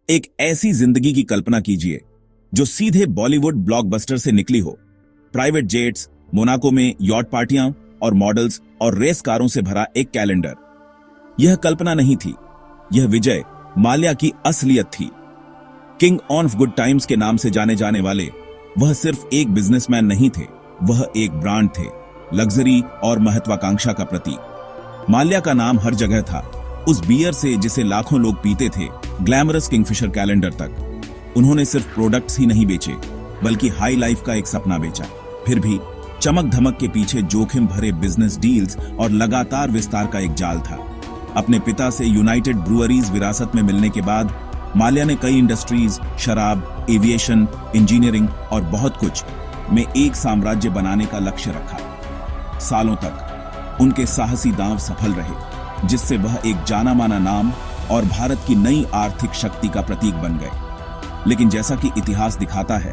एक ऐसी जिंदगी की कल्पना कीजिए जो सीधे बॉलीवुड ब्लॉकबस्टर से निकली हो। प्राइवेट जेट्स, मोनाको में यॉट पार्टियां और मॉडल्स और रेस कारों से भरा एक कैलेंडर। यह कल्पना नहीं थी, यह विजय माल्या की असलियत थी। किंग ऑफ गुड टाइम्स के नाम से जाने जाने वाले वह सिर्फ एक बिजनेसमैन नहीं थे, वह एक ब्रांड थे, लग्जरी और महत्वाकांक्षा का प्रतीक। माल्या का नाम हर जगह था, उस बियर से जिसे लाखों लोग पीते थे, ग्लैमरस किंगफिशर कैलेंडर तक। उन्होंने सिर्फ प्रोडक्ट्स ही नहीं बेचे, बल्कि हाई लाइफ का एक सपना बेचा। फिर भी चमक धमक के पीछे जोखिम भरे बिजनेस डील्स और लगातार विस्तार का एक जाल था। अपने पिता से यूनाइटेड ब्रूअरीज विरासत में मिलने के बाद माल्या ने कई इंडस्ट्रीज, शराब, एविएशन, इंजीनियरिंग और बहुत कुछ में एक साम्राज्य बनाने का लक्ष्य रखा। सालों तक उनके साहसी दांव सफल रहे, जिससे वह एक जाना माना नाम और भारत की नई आर्थिक शक्ति का प्रतीक बन गए। लेकिन जैसा कि इतिहास दिखाता है,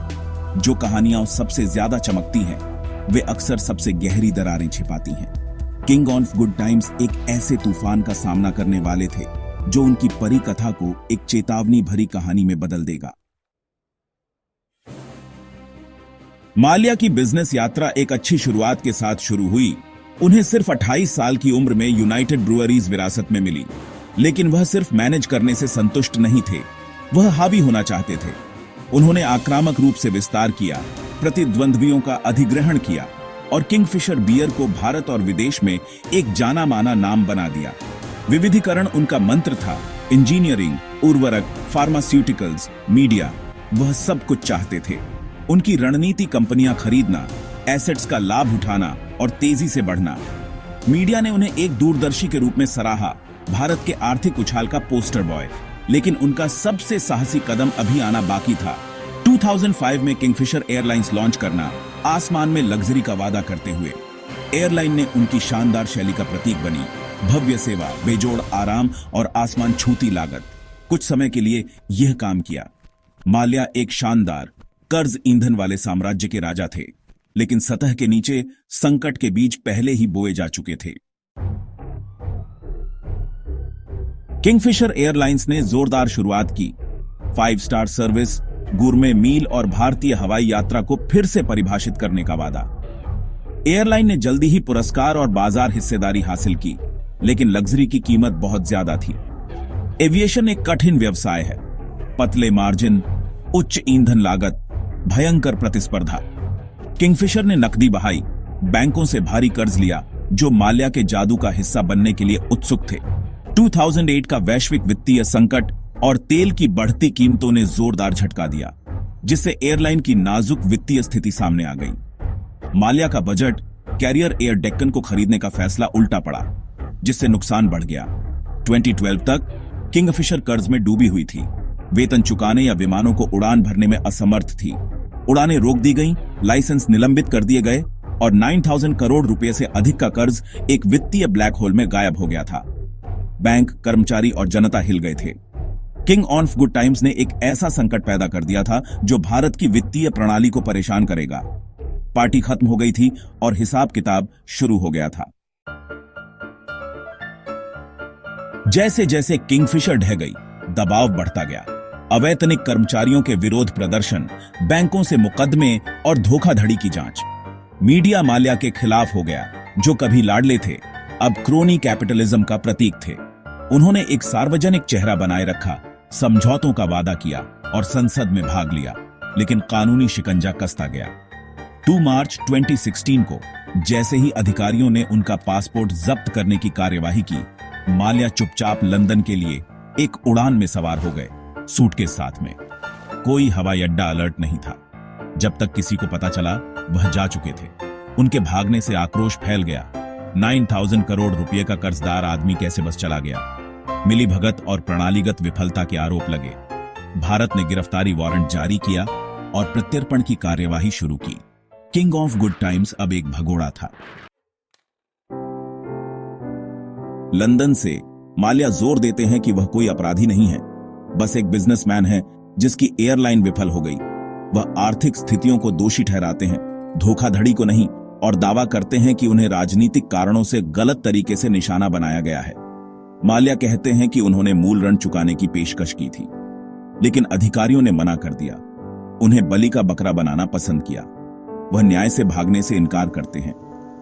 जो कहानियां सबसे ज्यादा चमकती हैं, वे अक्सर सबसे गहरी दरारें छिपाती हैं। किंग ऑफ गुड टाइम्स एक ऐसे तूफान का सामना करने वाले थे जो उनकी परी कथा को एक चेतावनी भरी कहानी में बदल देगा। माल्या की बिजनेस यात्रा एक अच्छी शुरुआत के साथ शुरू हुई। उन्हें सिर्फ 28 साल की उम्र में यूनाइटेड ब्रूअरीज विरासत में मिली, लेकिन वह सिर्फ मैनेज करने से संतुष्ट नहीं थे, वह हावी होना चाहते थे। उन्होंने आक्रामक रूप से विस्तार किया, प्रतिद्वंद्वियों का अधिग्रहण किया और किंगफिशर बियर को भारत और विदेश में एक जाना माना नाम बना दिया। विविधीकरण उनका मंत्र था। इंजीनियरिंग, उर्वरक, फार्मास्यूटिकल्स, मीडिया, वह सब कुछ चाहते थे। उनकी रणनीति कंपनियां खरीदना, एसेट्स का लाभ उठाना और तेजी से बढ़ना। मीडिया ने उन्हें एक दूरदर्शी के रूप में सराहा, भारत के आर्थिक उछाल का पोस्टर बॉय। लेकिन उनका सबसे साहसी कदम अभी आना बाकी था। 2005 में किंगफिशर एयरलाइंस लॉन्च करना, आसमान में लग्जरी का वादा करते हुए। एयरलाइन ने उनकी शानदार शैली का प्रतीक बनी। भव्य सेवा, बेजोड़ आराम और आसमान छूती लागत। कुछ समय के लिए यह काम किया। माल्या एक शानदार कर्ज ईंधन वाले साम्राज्य के राजा थे, लेकिन सतह के नीचे संकट के बीज पहले ही बोए जा चुके थे। किंगफिशर एयरलाइंस ने जोरदार शुरुआत की। 5 स्टार सर्विस, गुरमे मील और भारतीय हवाई यात्रा को फिर से परिभाषित करने का वादा। एयरलाइन ने जल्दी ही पुरस्कार और बाजार हिस्सेदारी हासिल की, लेकिन लग्जरी की कीमत बहुत ज्यादा थी। एविएशन एक कठिन व्यवसाय है। पतले मार्जिन, उच्च ईंधन लागत, भयंकर प्रतिस्पर्धा। किंगफिशर ने नकदी बहाई, बैंकों से भारी कर्ज लिया, जो माल्या के जादू का हिस्सा बनने के लिए उत्सुक थे। 2008 का वैश्विक वित्तीय संकट और तेल की बढ़ती कीमतों ने जोरदार झटका दिया, जिससे एयरलाइन की नाजुक वित्तीय स्थिति सामने आ गई। माल्या का बजट कैरियर एयर डेक्कन को खरीदने का फैसला उल्टा पड़ा, जिससे नुकसान बढ़ गया। 2012 तक किंगफिशर कर्ज में डूबी हुई थी। वेतन चुकाने या विमानों को उड़ान भरने में असमर्थ थी। उड़ानें रोक दी गईं, लाइसेंस निलंबित कर दिए गए और 9,000 करोड़ रुपए से अधिक का कर्ज एक वित्तीय ब्लैक होल में गायब हो गया था। बैंक, कर्मचारी और जनता हिल गए थे। किंग ऑफ गुड टाइम्स ने एक ऐसा संकट पैदा कर दिया था जो भारत की वित्तीय प्रणाली को परेशान करेगा। पार्टी खत्म हो गई थी और हिसाब किताब शुरू हो गया था। जैसे जैसे किंगफिशर ढह गई, दबाव बढ़ता गया। अवैतनिक कर्मचारियों के विरोध प्रदर्शन, बैंकों से मुकदमे और धोखाधड़ी की जांच। मीडिया माल्या के खिलाफ हो गया, जो कभी लाडले थे, अब क्रोनी कैपिटलिज्म का प्रतीक थे। उन्होंने एक सार्वजनिक चेहरा बनाए रखा, समझौतों का वादा किया और संसद में भाग लिया, लेकिन कानूनी शिकंजा कसता गया। 2 मार्च 2016 को जैसे ही अधिकारियों ने उनका पासपोर्ट जब्त करने की कार्यवाही की, माल्या चुपचाप लंदन के लिए एक उड़ान में सवार हो गए, सूटकेस साथ में। कोई हवाई अड्डा अलर्ट नहीं था। जब तक किसी को पता चला, वह जा चुके थे। उनके भागने से आक्रोश फैल गया। 9,000 करोड़ रुपए का कर्जदार आदमी कैसे बस चला गया? मिलीभगत और प्रणालीगत विफलता के आरोप लगे। भारत ने गिरफ्तारी वारंट जारी किया और प्रत्यर्पण की कार्यवाही शुरू की। किंग ऑफ गुड टाइम्स अब एक भगोड़ा था। लंदन से माल्या जोर देते हैं कि वह कोई अपराधी नहीं है, बस एक बिजनेसमैन है जिसकी एयरलाइन विफल हो गई। वह आर्थिक स्थितियों को दोषी ठहराते हैं, धोखाधड़ी को नहीं, और दावा करते हैं कि उन्हें राजनीतिक कारणों से गलत तरीके से निशाना बनाया गया है। माल्या कहते हैं कि उन्होंने मूल ऋण चुकाने की पेशकश की थी। लेकिन अधिकारियों ने मना कर दिया। उन्हें बलि का बकरा बनाना पसंद किया। वह न्याय से भागने से इनकार करते हैं,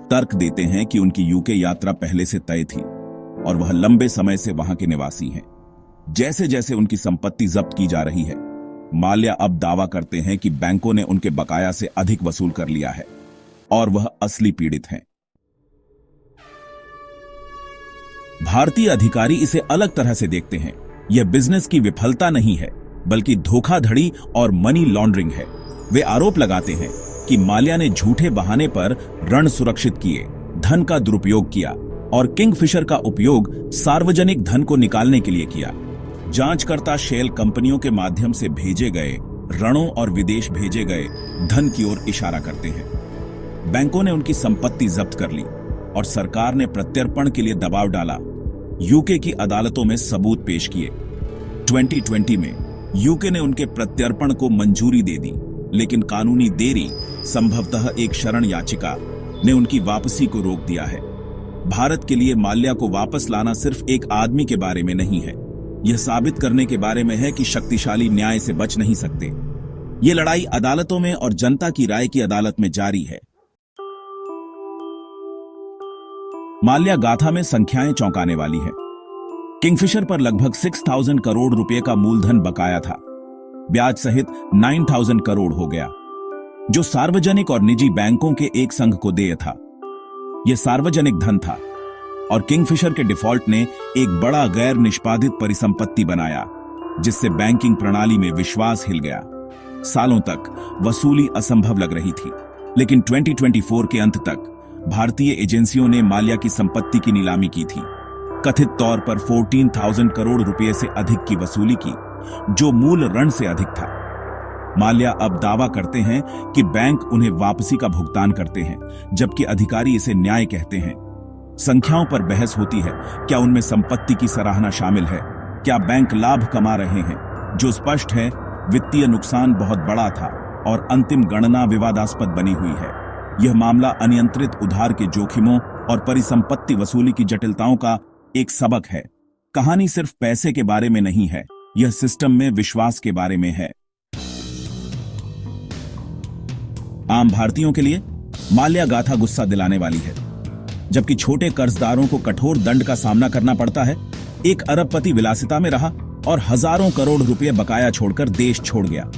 तर्क देते हैं कि उनकी यूके यात्रा पहले से तय थी और वह लंबे समय से वहां के निवासी हैं। जैसे जैसे उनकी संपत्ति जब्त की जा रही है, माल्या अब दावा करते हैं कि बैंकों ने उनके बकाया से अधिक वसूल कर लिया है और वह असली पीड़ित हैं। भारतीय अधिकारी इसे अलग तरह से देखते हैं। यह बिजनेस की विफलता नहीं है, बल्कि धोखाधड़ी और मनी लॉन्ड्रिंग है। वे आरोप लगाते हैं कि माल्या ने झूठे बहाने पर ऋण सुरक्षित किए, धन का दुरुपयोग किया और किंगफिशर का उपयोग सार्वजनिक धन को निकालने के लिए किया। जांचकर्ता शेल कंपनियों के माध्यम से भेजे गए ऋणों और विदेश भेजे गए धन की ओर इशारा करते हैं। बैंकों ने उनकी संपत्ति जब्त कर ली और सरकार ने प्रत्यर्पण के लिए दबाव डाला। यूके की अदालतों में सबूत पेश किए। 2020 में यूके ने उनके प्रत्यर्पण को मंजूरी दे दी, लेकिन कानूनी देरी, संभवतः एक शरण याचिका, ने उनकी वापसी को रोक दिया है। भारत के लिए माल्या को वापस लाना सिर्फ एक आदमी के बारे में नहीं है, यह साबित करने के बारे में है कि शक्तिशाली न्याय से बच नहीं सकते। यह लड़ाई अदालतों में और जनता की राय की अदालत में जारी है। माल्या गाथा में संख्याएं चौंकाने वाली है। किंगफिशर पर लगभग 6,000 करोड़ रुपए का मूलधन बकाया था। ब्याज सहित 9,000 करोड़ हो गया, जो सार्वजनिक और निजी बैंकों के एक संघ को देय था। यह सार्वजनिक धन था और किंगफिशर के डिफॉल्ट ने एक बड़ा गैर निष्पादित परिसंपत्ति बनाया, जिससे बैंकिंग प्रणाली में विश्वास हिल गया। सालों तक वसूली असंभव लग रही थी, लेकिन 2024 के अंत तक भारतीय एजेंसियों ने माल्या की संपत्ति की नीलामी की थी। कथित तौर पर 14,000 करोड़ रुपए से अधिक की वसूली की, जो मूल ऋण से अधिक था। माल्या अब दावा करते हैं कि बैंक उन्हें वापसी का भुगतान करते हैं, जबकि अधिकारी इसे न्याय कहते हैं। संख्याओं पर बहस होती है, क्या उनमें संपत्ति की सराहना शामिल है, क्या बैंक लाभ कमा रहे हैं। जो स्पष्ट है, वित्तीय नुकसान बहुत बड़ा था और अंतिम गणना विवादास्पद बनी हुई है। यह मामला अनियंत्रित उधार के जोखिमों और परिसंपत्ति वसूली की जटिलताओं का एक सबक है। कहानी सिर्फ पैसे के बारे में नहीं है, यह सिस्टम में विश्वास के बारे में है। आम भारतीयों के लिए माल्या गाथा गुस्सा दिलाने वाली है। जबकि छोटे कर्जदारों को कठोर दंड का सामना करना पड़ता है, एक अरबपति विलासिता में रहा और हजारों करोड़ रुपए बकाया छोड़कर देश छोड़ गया।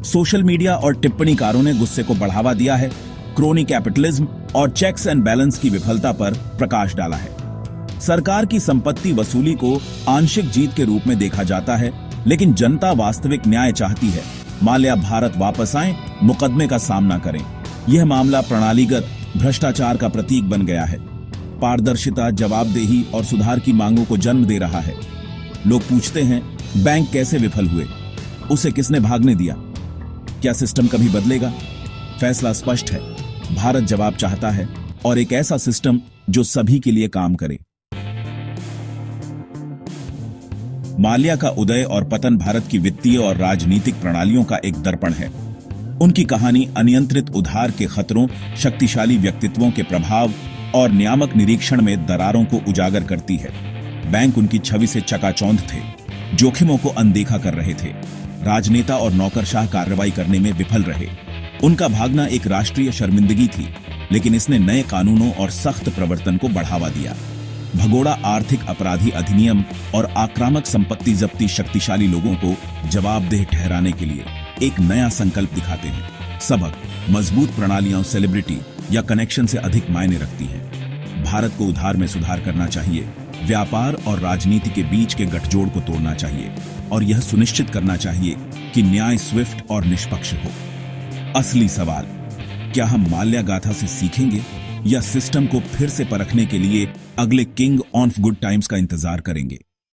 सोशल मीडिया और टिप्पणीकारों ने गुस्से को बढ़ावा दिया है, क्रोनी कैपिटलिज्म और चेक्स एंड बैलेंस की विफलता पर प्रकाश डाला है। सरकार की संपत्ति वसूली को आंशिक जीत के रूप में देखा जाता है, लेकिन जनता वास्तविक न्याय चाहती है। माल्या भारत वापस आए, मुकदमे का सामना करें। यह मामला प्रणालीगत भ्रष्टाचार का प्रतीक बन गया है। पारदर्शिता, जवाबदेही और सुधार की मांगों को जन्म दे रहा है। लोग पूछते हैं, बैंक कैसे विफल हुए? उसे किसने भागने दिया? क्या सिस्टम कभी बदलेगा? फैसला स्पष्ट है, भारत जवाब चाहता है, और एक ऐसा सिस्टम जो सभी के लिए काम करे। माल्या का उदय और पतन भारत की वित्तीय और राजनीतिक प्रणालियों का एक दर्पण है। उनकी कहानी अनियंत्रित उधार के खतरों, शक्तिशाली व्यक्तित्वों के प्रभाव और नियामक निरीक्षण में दरारों को उजागर करती है। बैंक उनकी छवि से चकाचौंध थे, जोखिमों को अनदेखा कर रहे थे। राजनेता और नौकरशाह कार्रवाई करने में विफल रहे। उनका भागना एक राष्ट्रीय शर्मिंदगी थी, लेकिन इसने नए कानूनों और सख्त प्रवर्तन को बढ़ावा दिया। भगोड़ा आर्थिक अपराधी अधिनियम और आक्रामक संपत्ति जब्ती शक्तिशाली लोगों को जवाबदेह ठहराने के लिए एक नया संकल्प दिखाते हैं। सबक: मजबूत प्रणालियां सेलिब्रिटी या कनेक्शन से अधिक मायने रखती हैं। भारत को उधार में सुधार करना चाहिए, व्यापार और राजनीति के बीच के गठजोड़ को तोड़ना चाहिए और यह सुनिश्चित करना चाहिए कि न्याय स्विफ्ट और निष्पक्ष हो। असली सवाल: क्या हम माल्या गाथा से सीखेंगे या सिस्टम को फिर से परखने के लिए अगले किंग ऑफ गुड टाइम्स का इंतजार करेंगे?